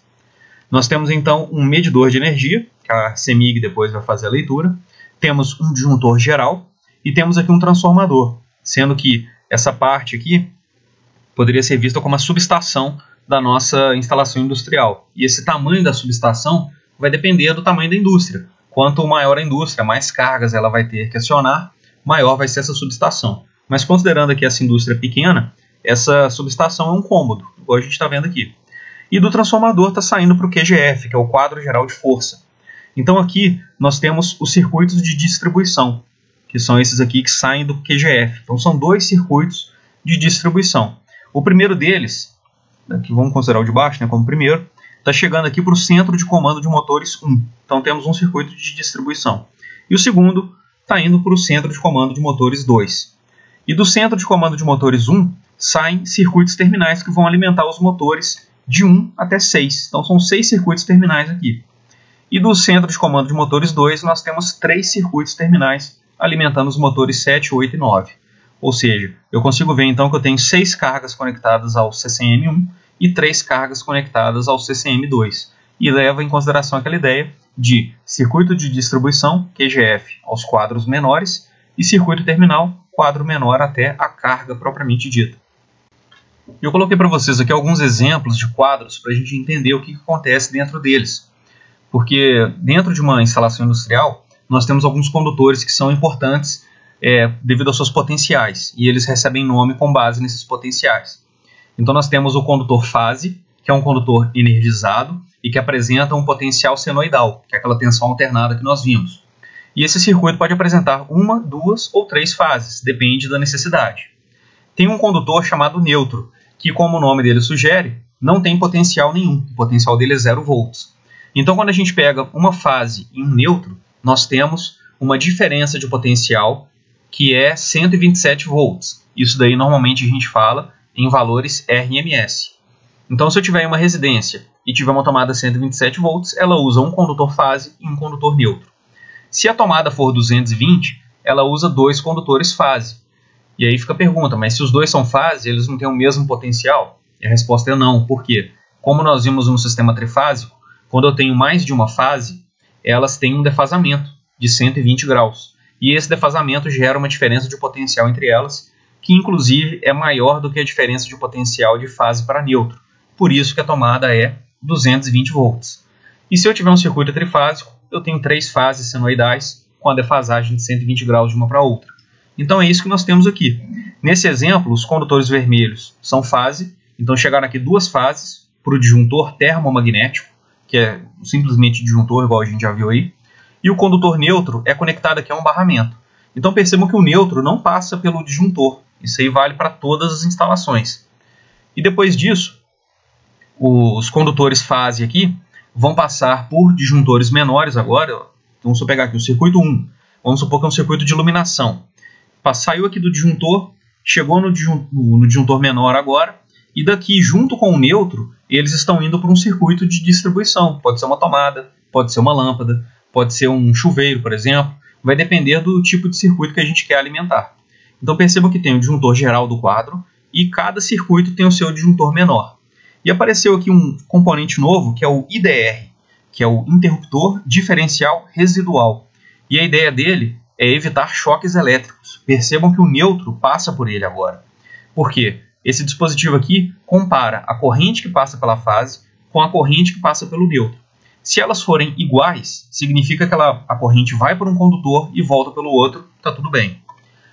Nós temos então um medidor de energia, que a CEMIG depois vai fazer a leitura. Temos um disjuntor geral e temos aqui um transformador, sendo que essa parte aqui poderia ser vista como a subestação da nossa instalação industrial. E esse tamanho da subestação vai depender do tamanho da indústria. Quanto maior a indústria, mais cargas ela vai ter que acionar, maior vai ser essa subestação. Mas considerando aqui essa indústria pequena, essa subestação é um cômodo, igual a gente está vendo aqui. E do transformador está saindo para o QGF, que é o quadro geral de força. Então aqui nós temos os circuitos de distribuição, que são esses aqui que saem do QGF. Então são dois circuitos de distribuição. O primeiro deles, que vamos considerar o de baixo como primeiro, está chegando aqui para o centro de comando de motores 1. Então temos um circuito de distribuição. E o segundo está indo para o centro de comando de motores 2. E do centro de comando de motores 1 saem circuitos terminais que vão alimentar os motores de 1 até 6. Então são 6 circuitos terminais aqui. E do centro de comando de motores 2 nós temos 3 circuitos terminais alimentando os motores 7, 8 e 9. Ou seja, eu consigo ver então que eu tenho 6 cargas conectadas ao CCM1 e 3 cargas conectadas ao CCM2. E leva em consideração aquela ideia de circuito de distribuição, QGF, aos quadros menores, e circuito terminal, quadro menor até a carga propriamente dita. Eu coloquei para vocês aqui alguns exemplos de quadros para a gente entender o que acontece dentro deles. Porque dentro de uma instalação industrial, nós temos alguns condutores que são importantes devido aos seus potenciais, e eles recebem nome com base nesses potenciais. Então nós temos o condutor fase, que é um condutor energizado e que apresenta um potencial senoidal, que é aquela tensão alternada que nós vimos. E esse circuito pode apresentar 1, 2 ou 3 fases, depende da necessidade. Tem um condutor chamado neutro, que como o nome dele sugere, não tem potencial nenhum, o potencial dele é 0 volts. Então quando a gente pega uma fase e um neutro, nós temos uma diferença de potencial que é 127 volts. Isso daí normalmente a gente fala em valores RMS. Então se eu tiver uma residência e tiver uma tomada 127 volts, ela usa um condutor fase e um condutor neutro. Se a tomada for 220, ela usa 2 condutores fase. E aí fica a pergunta, mas se os dois são fase, eles não têm o mesmo potencial? E a resposta é não. Por quê? Como nós vimos no sistema trifásico, quando eu tenho mais de uma fase, elas têm um defasamento de 120 graus. E esse defasamento gera uma diferença de potencial entre elas, que inclusive é maior do que a diferença de potencial de fase para neutro. Por isso que a tomada é 220 volts. E se eu tiver um circuito trifásico, eu tenho 3 fases senoidais com a defasagem de 120 graus de uma para outra. Então é isso que nós temos aqui. Nesse exemplo, os condutores vermelhos são fase, então chegaram aqui 2 fases para o disjuntor termomagnético, que é simplesmente disjuntor, igual a gente já viu aí, e o condutor neutro é conectado aqui a um barramento. Então percebam que o neutro não passa pelo disjuntor, isso aí vale para todas as instalações. E depois disso, os condutores fase aqui vão passar por disjuntores menores agora. Então, vamos pegar aqui o circuito 1, vamos supor que é um circuito de iluminação. Saiu aqui do disjuntor, chegou no disjuntor menor agora, e daqui, junto com o neutro, eles estão indo para um circuito de distribuição. Pode ser uma tomada, pode ser uma lâmpada, pode ser um chuveiro, por exemplo. Vai depender do tipo de circuito que a gente quer alimentar. Então percebam que tem o disjuntor geral do quadro e cada circuito tem o seu disjuntor menor. E apareceu aqui um componente novo que é o IDR, que é o interruptor diferencial residual. E a ideia dele é evitar choques elétricos. Percebam que o neutro passa por ele agora. Por quê? Esse dispositivo aqui compara a corrente que passa pela fase com a corrente que passa pelo neutro. Se elas forem iguais, significa que a corrente vai por um condutor e volta pelo outro, está tudo bem.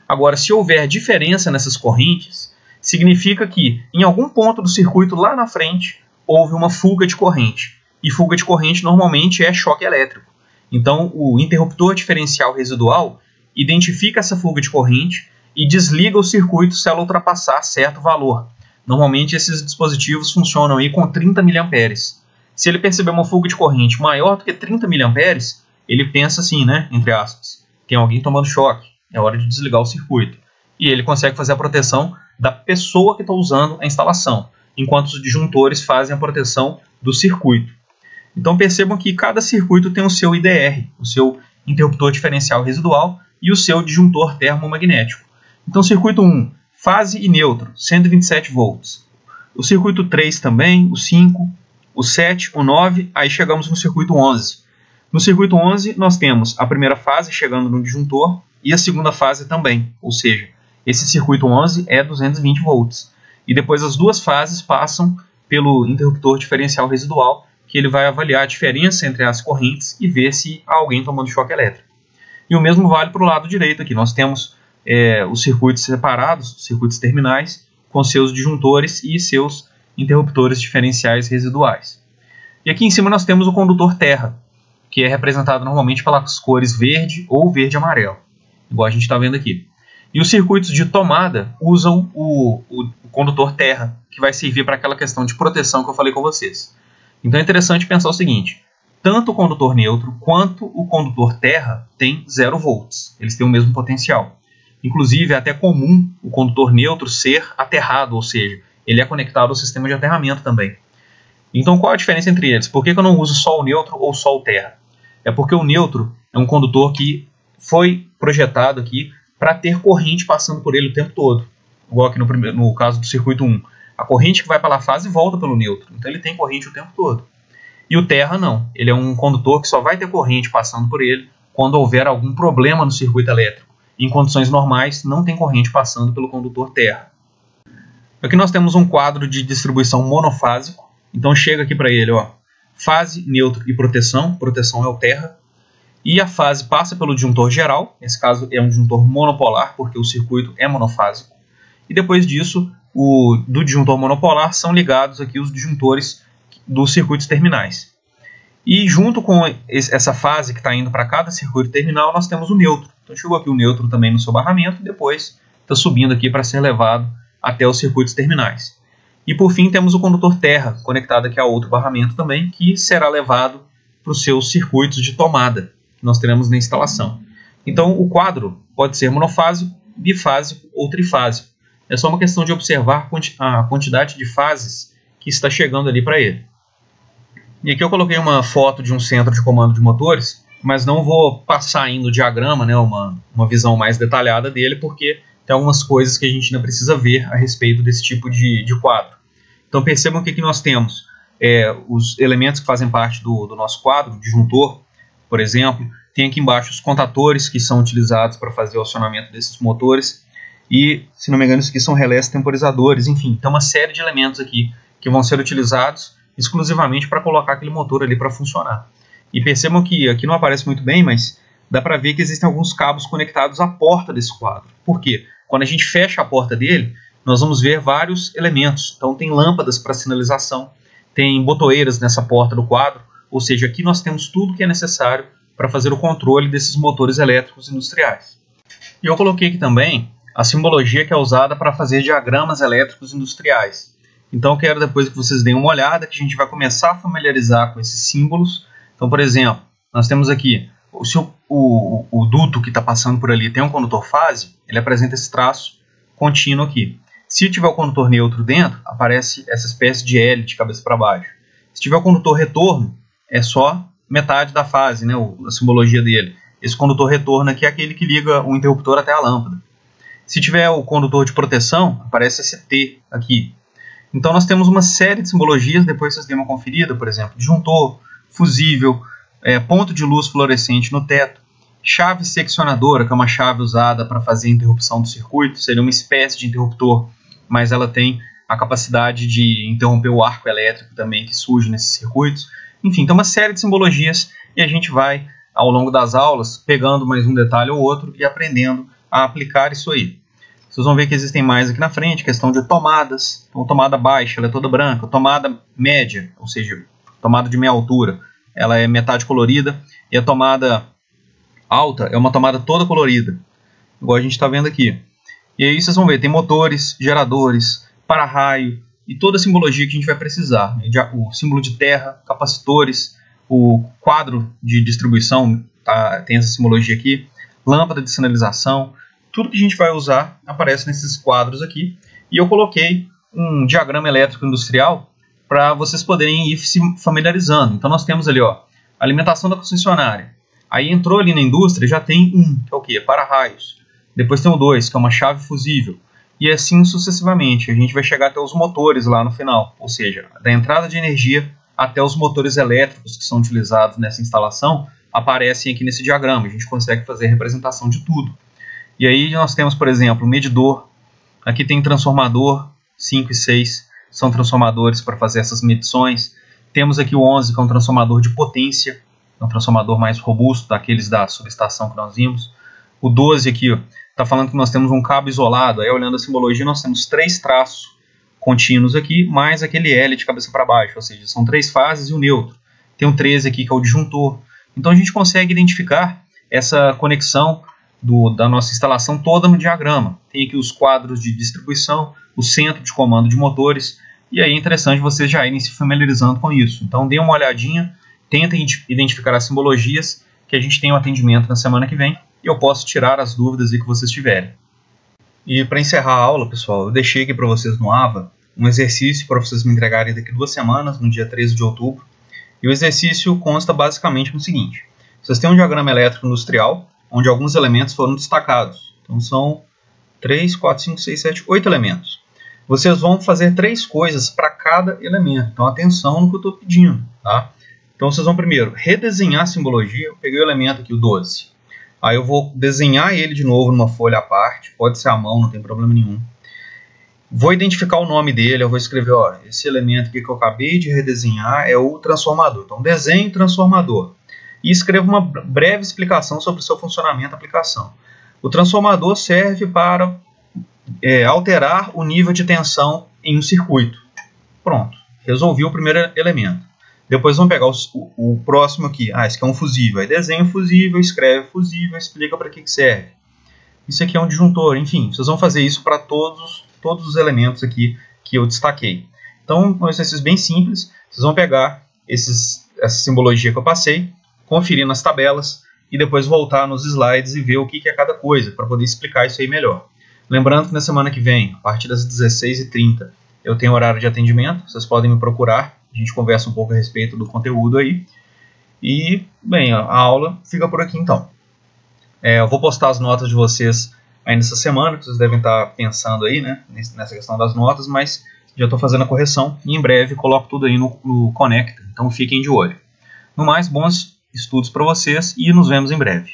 Agora, se houver diferença nessas correntes, significa que em algum ponto do circuito lá na frente houve uma fuga de corrente. E fuga de corrente normalmente é choque elétrico. Então, o interruptor diferencial residual identifica essa fuga de corrente e desliga o circuito se ela ultrapassar certo valor. Normalmente, esses dispositivos funcionam aí com 30 mA. Se ele perceber uma fuga de corrente maior do que 30 mA, ele pensa assim, né, entre aspas, tem alguém tomando choque, é hora de desligar o circuito. E ele consegue fazer a proteção da pessoa que está usando a instalação, enquanto os disjuntores fazem a proteção do circuito. Então percebam que cada circuito tem o seu IDR, o seu interruptor diferencial residual e o seu disjuntor termomagnético. Então circuito 1, fase e neutro, 127 volts. O circuito 3 também, o 5, o 7, o 9, aí chegamos no circuito 11. No circuito 11 nós temos a primeira fase chegando no disjuntor e a segunda fase também, ou seja, esse circuito 11 é 220 volts. E depois as duas fases passam pelo interruptor diferencial residual, que ele vai avaliar a diferença entre as correntes e ver se há alguém tomando choque elétrico. E o mesmo vale para o lado direito aqui. Nós temos os circuitos separados, os circuitos terminais, com seus disjuntores e seus interruptores diferenciais residuais. E aqui em cima nós temos o condutor terra, que é representado normalmente pelas cores verde ou verde e amarelo, igual a gente está vendo aqui. E os circuitos de tomada usam o condutor terra, que vai servir para aquela questão de proteção que eu falei com vocês. Então é interessante pensar o seguinte, tanto o condutor neutro quanto o condutor terra tem 0 volts, eles têm o mesmo potencial. Inclusive é até comum o condutor neutro ser aterrado, ou seja, ele é conectado ao sistema de aterramento também. Então qual a diferença entre eles? Por que eu não uso só o neutro ou só o terra? É porque o neutro é um condutor que foi projetado aqui para ter corrente passando por ele o tempo todo. Igual aqui no caso do circuito 1. A corrente que vai pela fase volta pelo neutro. Então ele tem corrente o tempo todo. E o terra não. Ele é um condutor que só vai ter corrente passando por ele quando houver algum problema no circuito elétrico. Em condições normais, não tem corrente passando pelo condutor terra. Aqui nós temos um quadro de distribuição monofásico. Então chega aqui para ele, ó, fase, neutro e proteção. Proteção é o terra. E a fase passa pelo disjuntor geral. Nesse caso é um disjuntor monopolar, porque o circuito é monofásico. E depois disso, do disjuntor monopolar são ligados aqui os disjuntores dos circuitos terminais. E junto com essa fase que está indo para cada circuito terminal, nós temos o neutro. Então chegou aqui o neutro também no seu barramento e depois está subindo aqui para ser levado até os circuitos terminais. E por fim temos o condutor terra, conectado aqui a outro barramento também, que será levado para os seus circuitos de tomada, que nós teremos na instalação. Então o quadro pode ser monofásico, bifásico ou trifásico. É só uma questão de observar a quantidade de fases que está chegando ali para ele. E aqui eu coloquei uma foto de um centro de comando de motores, mas não vou passar ainda o diagrama, né, uma visão mais detalhada dele, porque tem algumas coisas que a gente ainda precisa ver a respeito desse tipo de quadro. Então percebam que aqui nós temos os elementos que fazem parte do nosso quadro, o disjuntor, por exemplo. Tem aqui embaixo os contatores que são utilizados para fazer o acionamento desses motores. E, se não me engano, isso aqui são relés temporizadores. Enfim, tem uma série de elementos aqui que vão ser utilizados exclusivamente para colocar aquele motor ali para funcionar. E percebam que aqui não aparece muito bem, mas dá para ver que existem alguns cabos conectados à porta desse quadro. Por quê? Quando a gente fecha a porta dele, nós vamos ver vários elementos. Então tem lâmpadas para sinalização, tem botoeiras nessa porta do quadro, ou seja, aqui nós temos tudo que é necessário para fazer o controle desses motores elétricos industriais. E eu coloquei aqui também a simbologia que é usada para fazer diagramas elétricos industriais. Então eu quero depois que vocês deem uma olhada, que a gente vai começar a familiarizar com esses símbolos. Então, por exemplo, nós temos aqui, se o duto que está passando por ali tem um condutor fase, ele apresenta esse traço contínuo aqui. Se tiver o condutor neutro dentro, aparece essa espécie de L de cabeça para baixo. Se tiver o condutor retorno, é só metade da fase, né, a simbologia dele. Esse condutor retorno aqui é aquele que liga o interruptor até a lâmpada. Se tiver o condutor de proteção, aparece esse T aqui. Então nós temos uma série de simbologias, depois vocês dêem uma conferida, por exemplo, disjuntor, fusível, ponto de luz fluorescente no teto, chave seccionadora, que é uma chave usada para fazer a interrupção do circuito, seria uma espécie de interruptor, mas ela tem a capacidade de interromper o arco elétrico também que surge nesses circuitos. Enfim, tem uma série de simbologias e a gente vai, ao longo das aulas, pegando mais um detalhe ou outro e aprendendo a aplicar isso aí. Vocês vão ver que existem mais aqui na frente, questão de tomadas. Então, tomada baixa, ela é toda branca. Tomada média, ou seja, tomada de meia altura, ela é metade colorida. E a tomada alta é uma tomada toda colorida, igual a gente está vendo aqui. E aí vocês vão ver, tem motores, geradores, para-raio e toda a simbologia que a gente vai precisar. O símbolo de terra, capacitores, o quadro de distribuição, tá, tem essa simbologia aqui, lâmpada de sinalização. Tudo que a gente vai usar aparece nesses quadros aqui. E eu coloquei um diagrama elétrico industrial para vocês poderem ir se familiarizando. Então nós temos ali, ó, alimentação da concessionária. Aí entrou ali na indústria, já tem que é o quê? Para-raios. Depois tem o 2, que é uma chave fusível. E assim sucessivamente. A gente vai chegar até os motores lá no final. Ou seja, da entrada de energia até os motores elétricos que são utilizados nessa instalação aparecem aqui nesse diagrama. A gente consegue fazer a representação de tudo. E aí nós temos, por exemplo, medidor. Aqui tem transformador 5 e 6, são transformadores para fazer essas medições. Temos aqui o 11, que é um transformador de potência, é um transformador mais robusto, daqueles da subestação que nós vimos. O 12 aqui está falando que nós temos um cabo isolado. Aí olhando a simbologia, nós temos 3 traços contínuos aqui, mais aquele L de cabeça para baixo, ou seja, são 3 fases e o neutro. Tem o 13 aqui, que é o disjuntor. Então a gente consegue identificar essa conexão da nossa instalação toda no diagrama. Tem aqui os quadros de distribuição, o centro de comando de motores, e aí é interessante vocês já irem se familiarizando com isso. Então dê uma olhadinha, tentem identificar as simbologias, que a gente tem um atendimento na semana que vem, e eu posso tirar as dúvidas aí que vocês tiverem. E para encerrar a aula, pessoal, eu deixei aqui para vocês no AVA um exercício para vocês me entregarem daqui 2 semanas, no dia 13 de outubro, e o exercício consta basicamente no seguinte: vocês têm um diagrama elétrico industrial, onde alguns elementos foram destacados. Então são 3, 4, 5, 6, 7, 8 elementos. Vocês vão fazer 3 coisas para cada elemento. Então atenção no que eu estou pedindo. Tá? Então vocês vão primeiro redesenhar a simbologia. Eu peguei o elemento aqui, o 12. Aí eu vou desenhar ele de novo numa folha à parte. Pode ser à mão, não tem problema nenhum. Vou identificar o nome dele. Eu vou escrever, ó, esse elemento aqui que eu acabei de redesenhar é o transformador. Então desenho transformador. E escreva uma breve explicação sobre o seu funcionamento e aplicação. O transformador serve para alterar o nível de tensão em um circuito. Pronto, resolvi o primeiro elemento. Depois vamos pegar o próximo aqui. Esse aqui é um fusível. Aí desenha o fusível, escreve fusível, explica para que serve. Isso aqui é um disjuntor. Enfim, vocês vão fazer isso para todos os elementos aqui que eu destaquei. Então, é um exercício bem simples. Vocês vão pegar essa simbologia que eu passei, conferir nas tabelas e depois voltar nos slides e ver o que é cada coisa, para poder explicar isso aí melhor. Lembrando que na semana que vem, a partir das 16h30, eu tenho horário de atendimento, vocês podem me procurar, a gente conversa um pouco a respeito do conteúdo aí. E, bem, a aula fica por aqui então. Eu vou postar as notas de vocês ainda essa semana, que vocês devem estar pensando aí, né, nessa questão das notas, mas já estou fazendo a correção e em breve coloco tudo aí no Conecta, então fiquem de olho. No mais, bons estudos para vocês e nos vemos em breve.